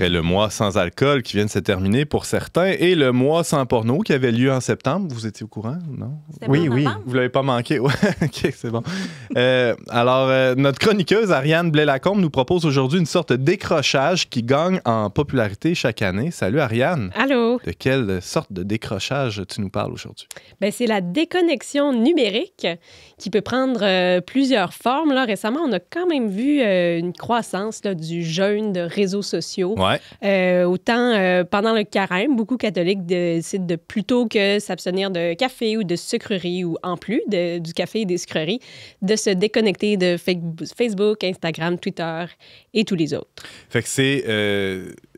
après le mois sans alcool qui vient de se terminer pour certains et le mois sans porno qui avait lieu en septembre. Vous étiez au courant, non? Oui. Vous l'avez pas manqué? Ouais, OK, c'est bon. Alors, notre chroniqueuse Ariane Blais-Lacombe nous propose aujourd'hui une sorte de décrochage qui gagne en popularité chaque année. Salut Ariane. Allô? De quelle sorte de décrochage tu nous parles aujourd'hui? Ben, c'est la déconnexion numérique qui peut prendre plusieurs formes. Là, récemment, on a quand même vu une croissance là, du jeûne de réseaux sociaux. Ouais. Autant pendant le carême, beaucoup de catholiques décident de plutôt que s'abstenir de café ou de sucreries ou en plus du café et des sucreries, de se déconnecter de Facebook, Instagram, Twitter et tous les autres. Fait que c'est...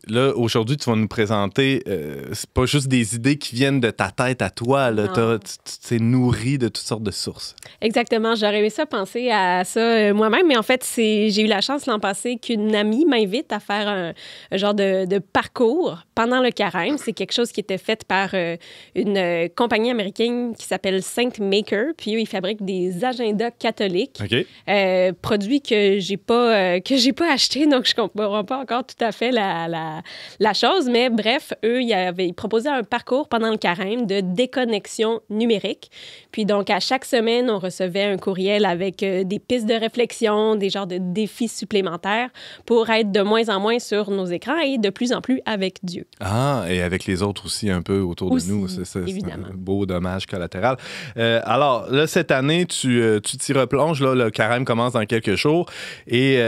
Là, aujourd'hui, tu vas nous présenter, c'est pas juste des idées qui viennent de ta tête à toi, là. Tu t'es nourri de toutes sortes de sources. Exactement. J'aurais aimé ça penser à ça moi-même, mais en fait, j'ai eu la chance l'an passé qu'une amie m'invite à faire un genre de parcours pendant le carême. C'est quelque chose qui était fait par une compagnie américaine qui s'appelle Saint Maker, puis eux, ils fabriquent des agendas catholiques. OK. Produits que j'ai pas achetés, donc je comprends pas encore tout à fait la chose, mais bref, eux, ils proposaient un parcours pendant le carême de déconnexion numérique. Puis donc, à chaque semaine, on recevait un courriel avec des pistes de réflexion, des genres de défis supplémentaires pour être de moins en moins sur nos écrans et de plus en plus avec Dieu. Ah, et avec les autres aussi un peu autour de nous. C'est évidemment. un beau dommage collatéral. Alors, là, cette année, tu t'y replonges. Là, le carême commence dans quelques jours. Et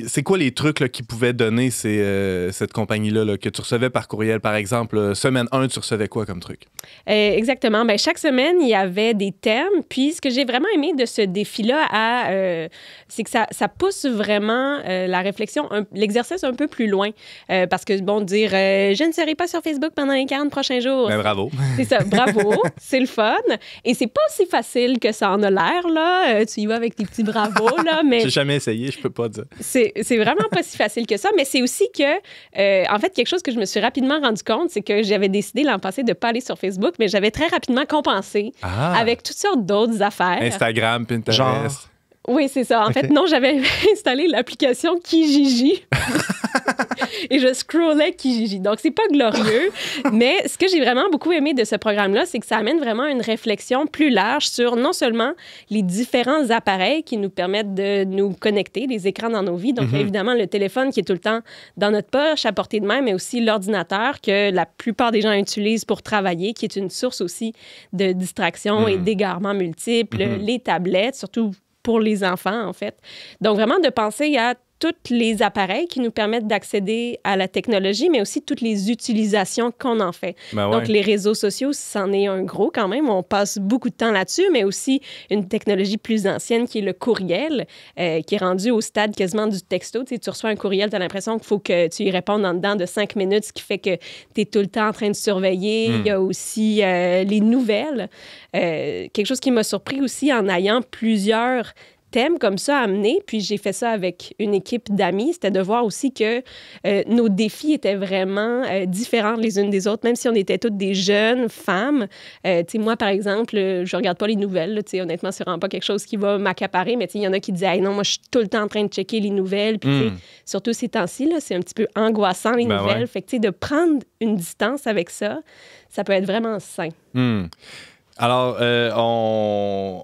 c'est quoi les trucs là, qui pouvaient donner cette compagnie-là là, que tu recevais par courriel? Par exemple, semaine 1, tu recevais quoi comme truc? Exactement. Bien, chaque semaine, il y avait des thèmes. Puis, ce que j'ai vraiment aimé de ce défi-là, c'est que ça pousse vraiment la réflexion, l'exercice un peu plus loin. Parce que, bon, dire je ne serai pas sur Facebook pendant les 40 prochains jours. Ben, bravo. C'est ça, bravo. C'est le fun. Et c'est pas aussi facile que ça en a l'air, là. Tu y vas avec tes petits bravos, là. Mais j'ai jamais essayé, je peux pas dire. C'est vraiment pas si facile que ça. Mais c'est aussi que, en fait, quelque chose que je me suis rapidement rendu compte, c'est que j'avais décidé l'an passé de pas aller sur Facebook, mais j'avais très rapidement compensé avec toutes sortes d'autres affaires. Instagram, Pinterest. Genre. Oui, c'est ça. En fait, non, j'avais installé l'application Kijiji. Et je scrollais Kijiji. Donc, c'est pas glorieux. Mais ce que j'ai vraiment beaucoup aimé de ce programme-là, c'est que ça amène vraiment une réflexion plus large sur non seulement les différents appareils qui nous permettent de nous connecter, les écrans dans nos vies. Donc, évidemment, le téléphone qui est tout le temps dans notre poche, à portée de main, mais aussi l'ordinateur que la plupart des gens utilisent pour travailler, qui est une source aussi de distraction et d'égarements multiples. Les tablettes, surtout pour les enfants, en fait. Donc, vraiment de penser à tous les appareils qui nous permettent d'accéder à la technologie, mais aussi toutes les utilisations qu'on en fait. Ben ouais. Donc, les réseaux sociaux, c'en est un gros quand même. On passe beaucoup de temps là-dessus, mais aussi une technologie plus ancienne qui est le courriel, qui est rendu au stade quasiment du texto. Tu sais, tu reçois un courriel, tu as l'impression qu'il faut que tu y répondes en dedans de 5 minutes, ce qui fait que tu es tout le temps en train de surveiller. Il y a aussi les nouvelles. Quelque chose qui m'a surpris aussi en ayant plusieurs thèmes comme ça à amener, puis j'ai fait ça avec une équipe d'amis, c'était de voir aussi que nos défis étaient vraiment différents les unes des autres, même si on était toutes des jeunes femmes. Tu sais, moi, par exemple, je regarde pas les nouvelles, là, tu sais, honnêtement, c'est vraiment pas quelque chose qui va m'accaparer, mais tu sais, il y en a qui disaient hey, « non, moi, je suis tout le temps en train de checker les nouvelles », puis tu sais, surtout ces temps-ci, là, c'est un petit peu angoissant, les nouvelles. Ouais. Fait que, tu sais, de prendre une distance avec ça, ça peut être vraiment sain. Alors,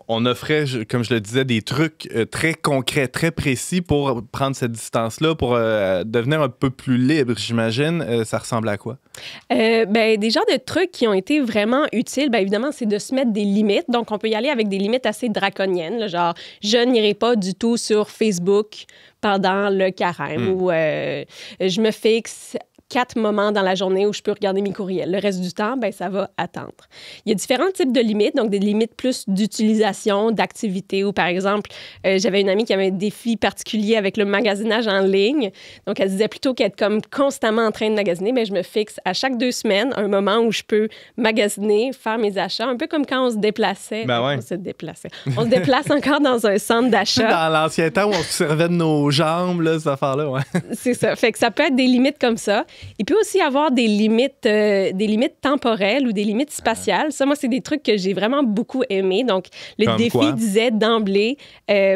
on offrait, comme je le disais, des trucs très concrets, très précis pour prendre cette distance-là, pour devenir un peu plus libre, j'imagine. Ça ressemble à quoi? Ben, des genres de trucs qui ont été vraiment utiles, bien évidemment, c'est de se mettre des limites. Donc, on peut y aller avec des limites assez draconiennes, là, genre, je n'irai pas du tout sur Facebook pendant le carême ou je me fixe 4 moments dans la journée où je peux regarder mes courriels. Le reste du temps, ben ça va attendre. Il y a différents types de limites, donc des limites plus d'utilisation, d'activité, ou par exemple, j'avais une amie qui avait un défi particulier avec le magasinage en ligne. Donc, elle disait plutôt qu'être comme constamment en train de magasiner, mais je me fixe à chaque 2 semaines un moment où je peux magasiner, faire mes achats, un peu comme quand on se déplaçait. Ben ouais. On se déplace encore dans un centre d'achat. Dans l'ancien temps où on se servait de nos jambes, là, cette affaire-là, ouais. C'est ça. Fait que ça peut être des limites comme ça. Il peut aussi avoir des limites temporelles ou des limites spatiales. Ça, moi, c'est des trucs que j'ai vraiment beaucoup aimés. Donc, le Comme défi quoi? disait d'emblée,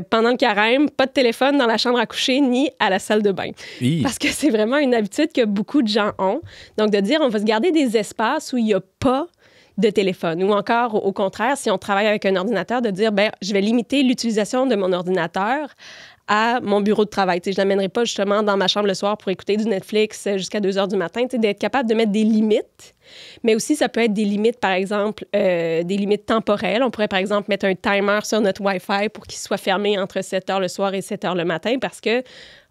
pendant le carême, pas de téléphone dans la chambre à coucher ni à la salle de bain. Hi. Parce que c'est vraiment une habitude que beaucoup de gens ont. Donc, de dire, on va se garder des espaces où il n'y a pas de téléphone. Ou encore, au contraire, si on travaille avec un ordinateur, de dire, ben, je vais limiter l'utilisation de mon ordinateur à mon bureau de travail. Je ne l'amènerai pas justement dans ma chambre le soir pour écouter du Netflix jusqu'à 2 heures du matin. D'être capable de mettre des limites. Mais aussi, ça peut être des limites, par exemple, des limites temporelles. On pourrait, par exemple, mettre un timer sur notre Wi-Fi pour qu'il soit fermé entre 7 heures le soir et 7 heures le matin parce que,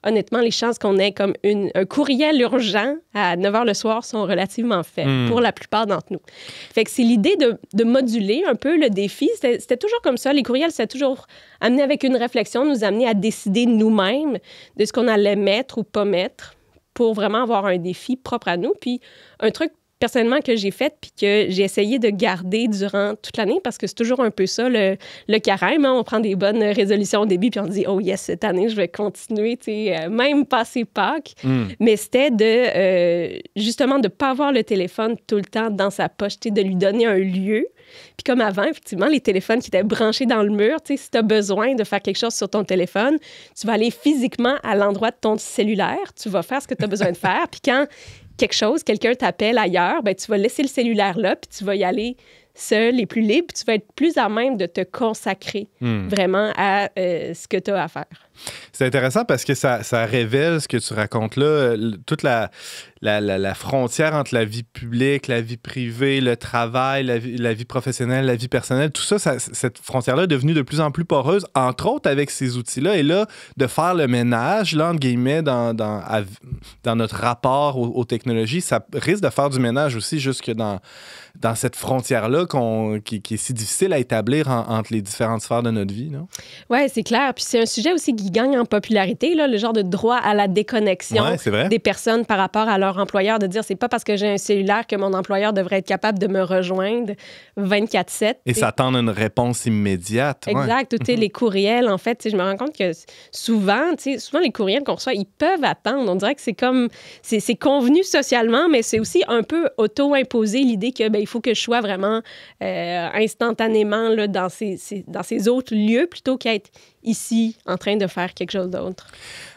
honnêtement, les chances qu'on ait comme un courriel urgent à 9 heures le soir sont relativement faibles pour la plupart d'entre nous. Fait que c'est l'idée de moduler un peu le défi. C'était toujours comme ça. Les courriels, c'était toujours amené avec une réflexion, nous amener à décider nous-mêmes de ce qu'on allait mettre ou pas mettre pour vraiment avoir un défi propre à nous. Puis un truc personnellement que j'ai fait puis que j'ai essayé de garder durant toute l'année parce que c'est toujours un peu ça, le carême. Hein? On prend des bonnes résolutions au début puis on dit « Oh yes, cette année, je vais continuer, même passer Pâques. » Mais c'était justement de ne pas avoir le téléphone tout le temps dans sa poche, de lui donner un lieu. Puis comme avant, effectivement, les téléphones qui étaient branchés dans le mur, si tu as besoin de faire quelque chose sur ton téléphone, tu vas aller physiquement à l'endroit de ton cellulaire, tu vas faire ce que tu as besoin de faire. Puis quand quelqu'un t'appelle ailleurs, ben, tu vas laisser le cellulaire là, puis tu vas y aller seul et plus libre, puis tu vas être plus à même de te consacrer vraiment à ce que tu as à faire. C'est intéressant parce que ça révèle ce que tu racontes là, toute la frontière entre la vie publique, la vie privée, le travail, la vie professionnelle, la vie personnelle, tout ça, cette frontière-là est devenue de plus en plus poreuse, entre autres avec ces outils-là. Et là, de faire le ménage, là, entre guillemets, dans notre rapport aux technologies, ça risque de faire du ménage aussi jusque dans cette frontière-là qui est si difficile à établir entre les différentes sphères de notre vie. Oui, c'est clair. Puis c'est un sujet aussi qui gagne en popularité, là, le genre de droit à la déconnexion des personnes par rapport à leur employeur, de dire c'est pas parce que j'ai un cellulaire que mon employeur devrait être capable de me rejoindre 24/7. Et s'attendre à une réponse immédiate. Exact. Ouais. Les courriels, en fait, je me rends compte que souvent les courriels qu'on reçoit, ils peuvent attendre. On dirait que c'est comme, c'est convenu socialement, mais c'est aussi un peu auto-imposé l'idée que il faut que je sois vraiment instantanément là, dans ces autres lieux plutôt qu'être ici en train de faire quelque chose d'autre.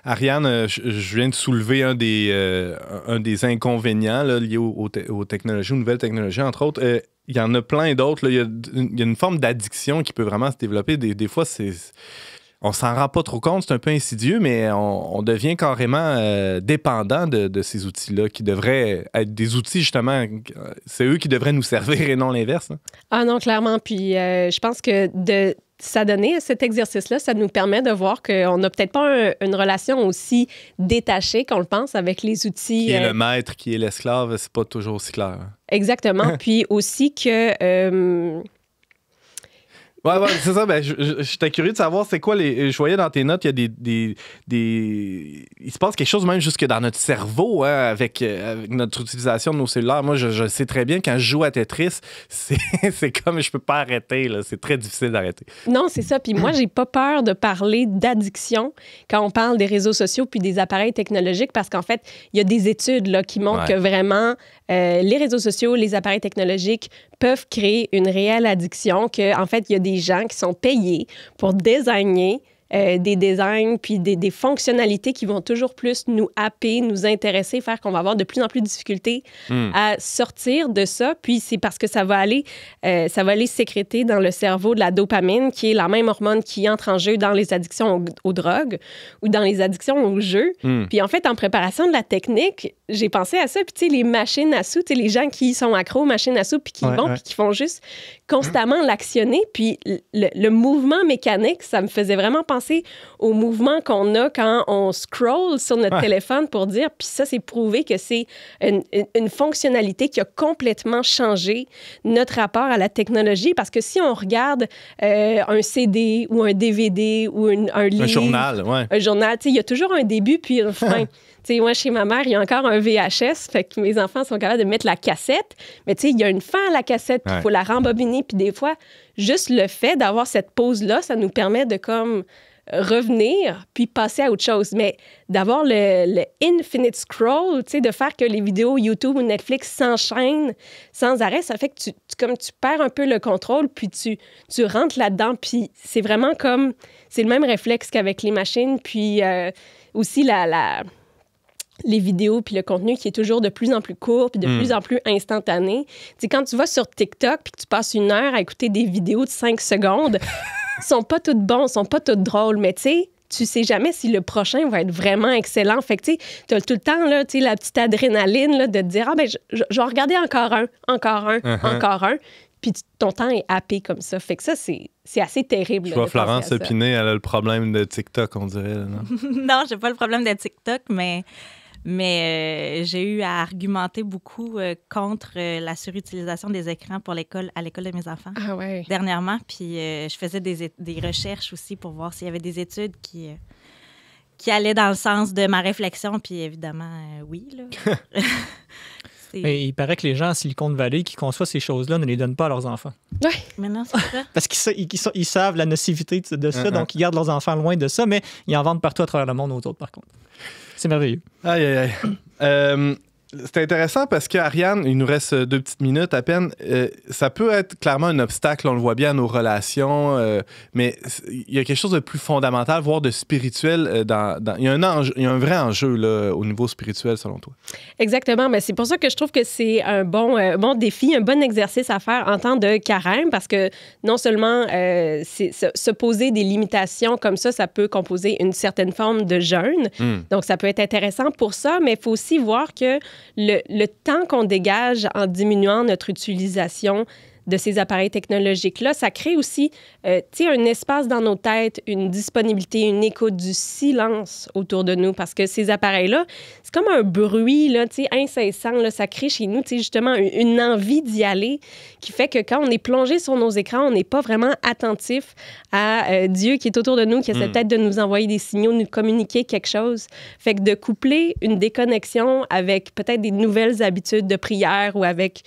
Ariane, je viens de soulever un des inconvénients là, liés aux technologies, aux nouvelles technologies, entre autres. Il y en a plein d'autres. Là. Il y a une forme d'addiction qui peut vraiment se développer. Des fois, on s'en rend pas trop compte, c'est un peu insidieux, mais on devient carrément dépendant de ces outils-là, qui devraient être des outils, justement, c'est eux qui devraient nous servir et non l'inverse. Hein. Ah non, clairement. Puis je pense que de s'adonner à cet exercice-là, ça nous permet de voir qu'on n'a peut-être pas une relation aussi détachée qu'on le pense avec les outils. Qui est le maître, qui est l'esclave, c'est pas toujours aussi clair. Hein. Exactement. Puis aussi que... Ouais, c'est ça. Ben, j'étais curieux de savoir c'est quoi je voyais dans tes notes, il y a il se passe quelque chose même jusque dans notre cerveau hein, avec notre utilisation de nos cellulaires. Moi, je sais très bien quand je joue à Tetris, c'est comme je peux pas arrêter. Là. C'est très difficile d'arrêter. Non, c'est ça. Puis moi, j'ai pas peur de parler d'addiction quand on parle des réseaux sociaux puis des appareils technologiques parce qu'en fait, il y a des études là, qui montrent que vraiment les réseaux sociaux, les appareils technologiques peuvent créer une réelle addiction, qu'en fait, il y a des gens qui sont payés pour designer des designs puis des fonctionnalités qui vont toujours plus nous happer, nous intéresser, faire qu'on va avoir de plus en plus de difficultés à sortir de ça. Puis c'est parce que ça va aller sécréter dans le cerveau de la dopamine, qui est la même hormone qui entre en jeu dans les addictions aux drogues ou dans les addictions aux jeux. Puis en fait, en préparation de la technique, j'ai pensé à ça. Puis tu sais, les machines à sous, tu sais, les gens qui sont accros aux machines à sous puis qui vont puis qui font juste constamment l'actionner. Puis le mouvement mécanique, ça me faisait vraiment penser au mouvement qu'on a quand on scroll sur notre téléphone pour dire, puis ça, c'est prouvé que c'est une fonctionnalité qui a complètement changé notre rapport à la technologie, parce que si on regarde un CD ou un DVD ou un livre... Un journal, tu sais, il y a toujours un début puis une fin. Tu sais, moi, chez ma mère, il y a encore un VHS, fait que mes enfants sont capables de mettre la cassette, mais tu sais, il y a une fin à la cassette, puis il faut la rembobiner, puis des fois, juste le fait d'avoir cette pause-là, ça nous permet de comme revenir puis passer à autre chose. Mais d'avoir le infinite scroll, tu sais, de faire que les vidéos YouTube ou Netflix s'enchaînent sans arrêt, ça fait que tu perds un peu le contrôle puis tu rentres là-dedans. Puis c'est vraiment comme... C'est le même réflexe qu'avec les machines. Puis aussi les vidéos puis le contenu qui est toujours de plus en plus court puis de plus en plus instantané. Tu sais, quand tu vas sur TikTok puis que tu passes 1 heure à écouter des vidéos de 5 secondes, sont pas toutes bons, sont pas toutes drôles, mais tu sais jamais si le prochain va être vraiment excellent. Fait que, tu sais, t'as tout le temps, là, tu sais, la petite adrénaline, là, de te dire, je vais regarder encore un. Puis ton temps est happé comme ça. Fait que ça, c'est assez terrible. Je vois Florence Pinet, elle a le problème de TikTok, on dirait. Là, non? Non, j'ai pas le problème de TikTok, mais j'ai eu à argumenter beaucoup contre la surutilisation des écrans à l'école de mes enfants dernièrement. Puis je faisais des recherches aussi pour voir s'il y avait des études qui allaient dans le sens de ma réflexion. Puis évidemment, oui. Là. Mais il paraît que les gens à Silicon Valley qui conçoivent ces choses-là ne les donnent pas à leurs enfants. Oui. Mais non, c'est ça. Parce qu'ils savent la nocivité de ça, donc ils gardent leurs enfants loin de ça, mais ils en vendent partout à travers le monde aux autres, par contre. C'est merveilleux. Aïe, aïe, aïe. C'est intéressant parce qu'Ariane, il nous reste 2 petites minutes à peine. Ça peut être clairement un obstacle, on le voit bien à nos relations, mais il y a quelque chose de plus fondamental, voire de spirituel. Il y a un vrai enjeu là, au niveau spirituel, selon toi. Exactement. Mais c'est pour ça que je trouve que c'est un bon défi, un bon exercice à faire en temps de carême, parce que non seulement se poser des limitations comme ça peut composer une certaine forme de jeûne. Donc, ça peut être intéressant pour ça, mais il faut aussi voir que le temps qu'on dégage en diminuant notre utilisation de ces appareils technologiques-là, ça crée aussi un espace dans nos têtes, une disponibilité, une écoute du silence autour de nous, parce que ces appareils-là, c'est comme un bruit là, incessant, là, ça crée chez nous justement une envie d'y aller qui fait que quand on est plongé sur nos écrans, on n'est pas vraiment attentif à Dieu qui est autour de nous, qui essaie peut-être de nous envoyer des signaux, de nous communiquer quelque chose. Fait que de coupler une déconnexion avec peut-être des nouvelles habitudes de prière ou avec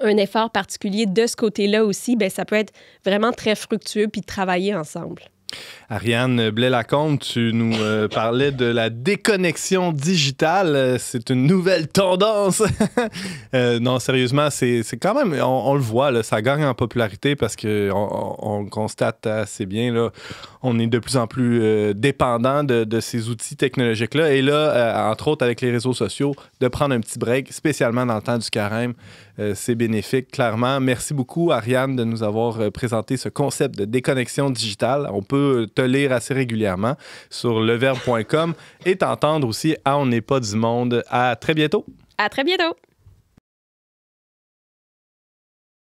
un effort particulier de ce côté-là aussi, bien, ça peut être vraiment très fructueux puis travailler ensemble. Ariane Blais-Lacombe, tu nous parlais de la déconnexion digitale. C'est une nouvelle tendance. Non, sérieusement, c'est quand même, on le voit, là, ça gagne en popularité parce qu'on constate assez bien, là, on est de plus en plus dépendant de ces outils technologiques-là. Et là, entre autres avec les réseaux sociaux, de prendre un petit break, spécialement dans le temps du carême, c'est bénéfique, clairement. Merci beaucoup, Ariane, de nous avoir présenté ce concept de déconnexion digitale. On peut te lire assez régulièrement sur leverbe.com et t'entendre aussi à On n'est pas du monde. À très bientôt. À très bientôt.